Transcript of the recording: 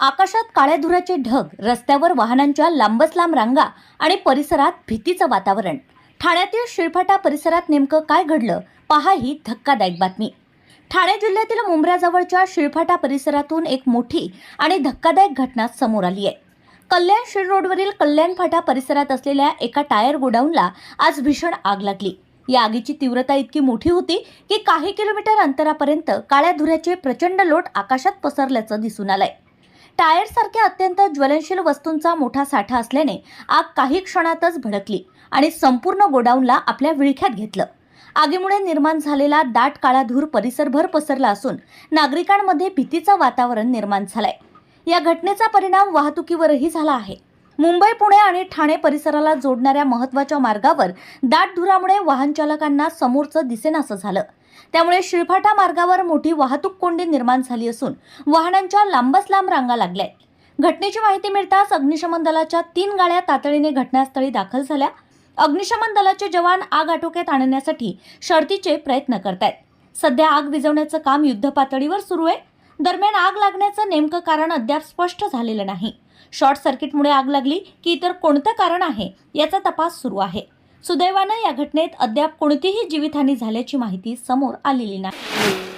आकाशात काळ्या धुराचे ढग, रस्त्यावर वाहनांच्या लांबच लांब रांगा आणि परिसरात भीतीचं वातावरण. ठाण्यातील शिळफाटा परिसरात नेमकं काय घडलं, पहा ही धक्कादायक बातमी. ठाणे जिल्ह्यातील मुंब्र्याजवळच्या शिळफाटा परिसरातून एक मोठी आणि धक्कादायक घटना समोर आली आहे. कल्याण शिळ रोडवरील कल्याण फाटा परिसरात असलेल्या एका टायर गोडाऊनला आज भीषण आग लागली. या आगीची तीव्रता इतकी मोठी होती की काही किलोमीटर अंतरापर्यंत काळ्या धुऱ्याचे प्रचंड लोट आकाशात पसरल्याचं दिसून आलंय. टायरसारख्या अत्यंत ज्वलनशील वस्तूंचा मोठा साठा असल्याने आग काही क्षणातच भडकली आणि संपूर्ण गोडाऊनला आपल्या विळख्यात घेतलं. आगीमुळे निर्माण झालेला दाट काळा धूर परिसरभर पसरला असून नागरिकांमध्ये भीतीचं वातावरण निर्माण झालंय. या घटनेचा परिणाम वाहतुकीवरही झाला आहे. मुंबई, पुणे आणि ठाणे परिसराला जोडणाऱ्या महत्त्वाच्या मार्गावर दाट धुरामुळे वाहन चालकांना समोरचं दिसेनासं झालं. त्यामुळे शिळफाटा मार्गावर मोठी वाहतूक कोंडी निर्माण झाली असून वाहनांच्या लांबच लांब रांगा लागल्यात. घटनेची माहिती मिळताच अग्निशमन दलाच्या 3 गाड्या तातडीने घटनास्थळी दाखल झाल्या. अग्निशमन दलाचे जवान आग आटोक्यात आणण्यासाठी शर्थीचे प्रयत्न करतायत. सध्या आग विझवण्याचं काम युद्धपातळीवर सुरू आहे. दरम्यान आग लागण्याचं नेमकं कारण अद्याप स्पष्ट झालेलं नाही. शॉर्ट सर्किटमुळे आग लागली की इतर कोणतं कारण आहे याचा तपास सुरू आहे. सुदैवानं या घटनेत अद्याप कोणतीही जीवितहानी झाल्याची माहिती समोर आलेली नाही.